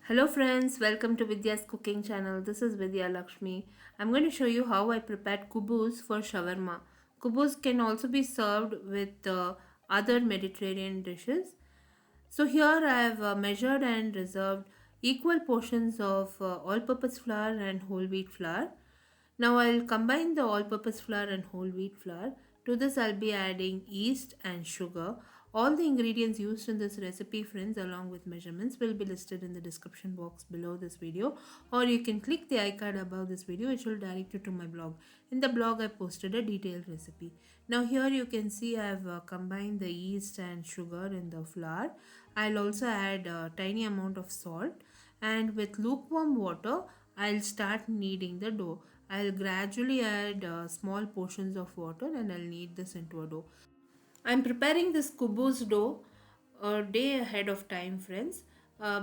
Hello friends, welcome to Vidyascooking channel. This is Vidya Lakshmi. I'm going to show you how I prepared kubus for shawarma. Kubus can also be served with other Mediterranean dishes. So here I have measured and reserved equal portions of all-purpose flour and whole wheat flour. Now I'll combine the all-purpose flour and whole wheat flour. To this I'll be adding yeast and sugar. All the ingredients used in this recipe, friends, along with measurements will be listed in the description box below this video, or you can click the icon above this video which will direct you to my blog. In the blog I posted a detailed recipe. Now here you can see I've combined the yeast and sugar in the flour. I'll also add a tiny amount of salt, and with lukewarm water I'll start kneading the dough. I'll gradually add small portions of water and I'll knead this into a dough. I'm preparing this Kuboos dough a day ahead of time, friends,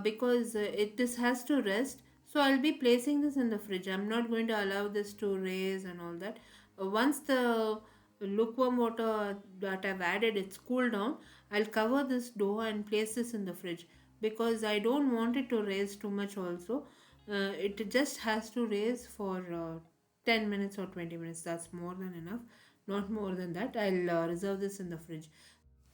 because this has to rest. So I'll be placing this in the fridge. I'm not going to allow this to raise and all that. Once the lukewarm water that I've added it's cooled down, I'll cover this dough and place this in the fridge because I don't want it to raise too much also. It just has to raise for 10 minutes or 20 minutes. That's more than enough, not more than that. I'll reserve this in the fridge.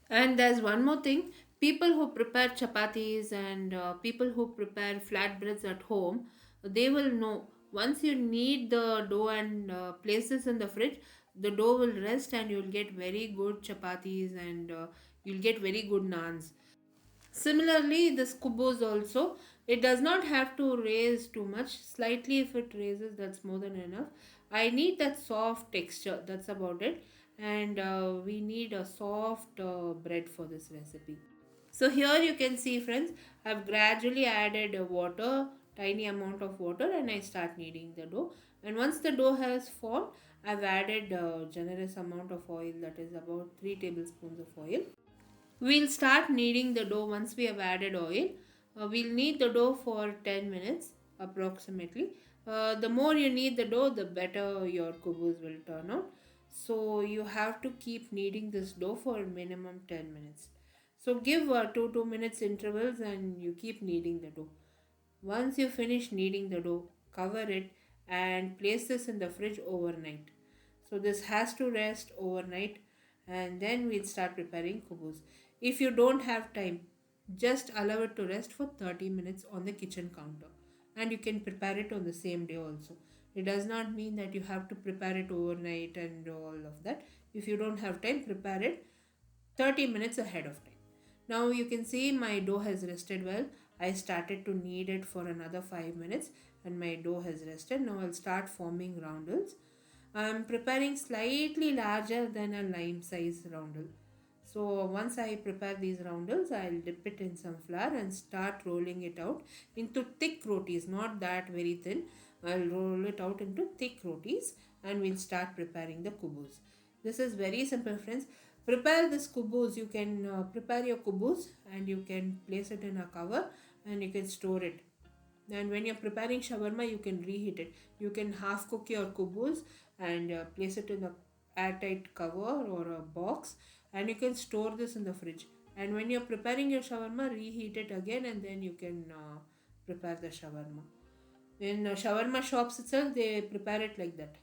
And there's one more thing, people who prepare chapatis and people who prepare flatbreads at home, they will know once you knead the dough and place this in the fridge, the dough will rest and you'll get very good chapatis and you'll get very good naans. Similarly, this kubos also, it does not have to raise too much. Slightly, if it raises, that's more than enough. I need that soft texture. That's about it. And we need a soft bread for this recipe. So here you can see, friends, I've gradually added water, tiny amount of water, and I start kneading the dough. And once the dough has formed, I've added a generous amount of oil, that is about 3 tablespoons of oil. We'll start kneading the dough once we have added oil. We'll knead the dough for 10 minutes approximately. The more you knead the dough, the better your kubus will turn out. So you have to keep kneading this dough for minimum 10 minutes. So give 2 minutes intervals and you keep kneading the dough. Once you finish kneading the dough, cover it and place this in the fridge overnight. So this has to rest overnight and then we'll start preparing kubus. If you don't have time, just allow it to rest for 30 minutes on the kitchen counter and you can prepare it on the same day also. It does not mean that you have to prepare it overnight and all of that. If you don't have time, prepare it 30 minutes ahead of time. Now you can see my dough has rested well. I started to knead it for another 5 minutes and my dough has rested. Now I'll start forming roundels. I'm preparing slightly larger than a lime size roundel. So once I prepare these roundels, I'll dip it in some flour and start rolling it out into thick rotis, not that very thin. I'll roll it out into thick rotis and we'll start preparing the kubus. This is very simple, friends. Prepare this kubus. You can prepare your kubus and you can place it in a cover and you can store it. And when you're preparing shawarma, you can reheat it. You can half cook your kubus and place it in a airtight cover or a box and you can store this in the fridge. And when you're preparing your shawarma, reheat it again and then you can prepare the shawarma. In shawarma shops itself, they prepare it like that.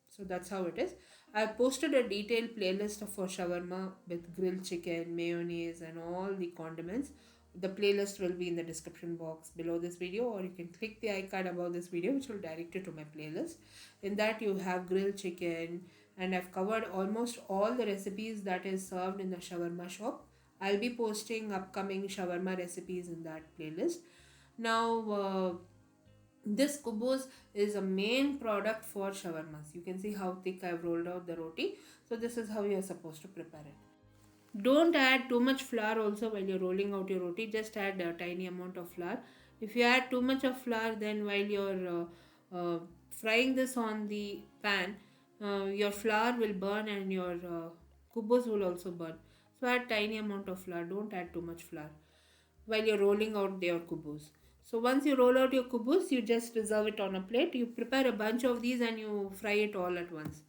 So that's how it is. I posted a detailed playlist for shawarma with grilled chicken, mayonnaise, and all the condiments. The playlist will be in the description box below this video, or you can click the icon above this video, which will direct you to my playlist. In that, you have grilled chicken, and I've covered almost all the recipes that is served in the shawarma shop. I'll be posting upcoming shawarma recipes in that playlist. Now, this kubos is a main product for shawarmas. You can see how thick I've rolled out the roti. So this is how you're supposed to prepare it. Don't add too much flour also while you're rolling out your roti. Just add a tiny amount of flour. If you add too much of flour, then while you're frying this on the pan, your flour will burn and your kubos will also burn. So add tiny amount of flour. Don't add too much flour while you're rolling out your kubus. So once you roll out your kubus, you just reserve it on a plate. You prepare a bunch of these and you fry it all at once.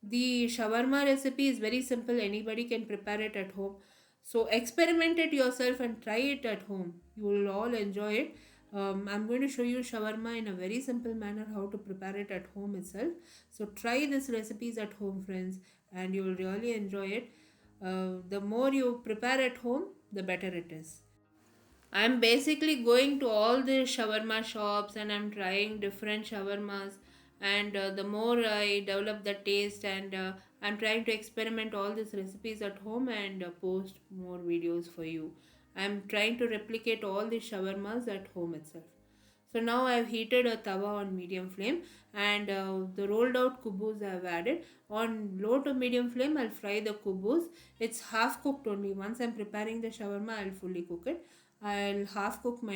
The shawarma recipe is very simple. Anybody can prepare it at home. So experiment it yourself and try it at home. You will all enjoy it. I'm going to show you shawarma in a very simple manner how to prepare it at home itself. So try these recipes at home, friends, and you will really enjoy it. The more you prepare at home, the better it is. I'm basically going to all the shawarma shops and I'm trying different shawarmas. And the more I develop the taste, and I'm trying to experiment all these recipes at home and post more videos for you. I'm trying to replicate all the shawarmas at home itself. So now I've heated a tawa on medium flame, and the rolled out kubus I've added. On low to medium flame, I'll fry the kubus. It's half cooked only. Once I'm preparing the shawarma, I'll fully cook it. I'll half cook my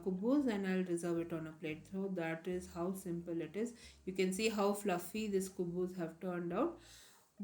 kubus and I'll reserve it on a plate. So that is how simple it is. You can see how fluffy these kubus have turned out.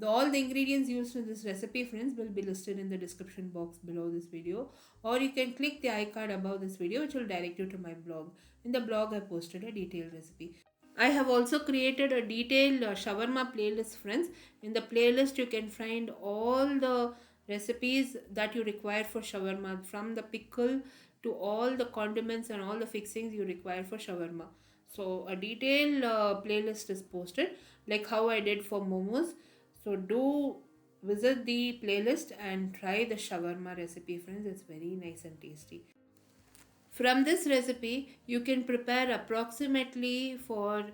All the ingredients used in this recipe, friends, will be listed in the description box below this video, or you can click the icon above this video, which will direct you to my blog. In the blog, I posted a detailed recipe. I have also created a detailed shawarma playlist, friends. In the playlist, you can find all the recipes that you require for shawarma, from the pickle to all the condiments and all the fixings you require for shawarma. So, a detailed playlist is posted, like how I did for momos. So, do visit the playlist and try the shawarma recipe, friends. It's very nice and tasty. From this recipe, you can prepare approximately for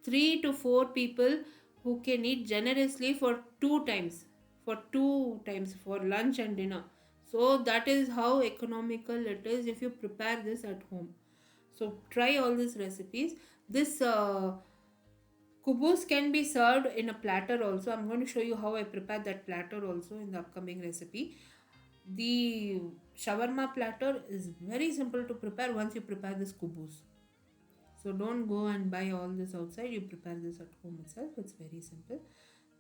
3 to 4 people who can eat generously for two times for lunch and dinner. So that is how economical it is if you prepare this at home. So try all these recipes. This Kubus can be served in a platter also. I'm going to show you how I prepare that platter also in the upcoming recipe. The shawarma platter is very simple to prepare once you prepare this kubus. So don't go and buy all this outside. You prepare this at home itself. It's very simple.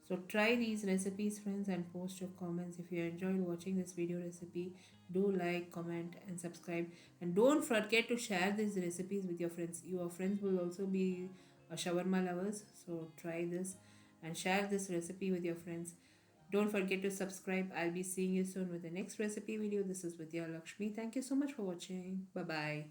So try these recipes, friends, and post your comments. If you enjoyed watching this video recipe, do like, comment, and subscribe. And don't forget to share these recipes with your friends. Your friends will also be shawarma lovers. So try this and share this recipe with your friends. Don't forget to subscribe. I'll be seeing you soon with the next recipe video. This is Vidya Lakshmi. Thank you so much for watching. Bye bye.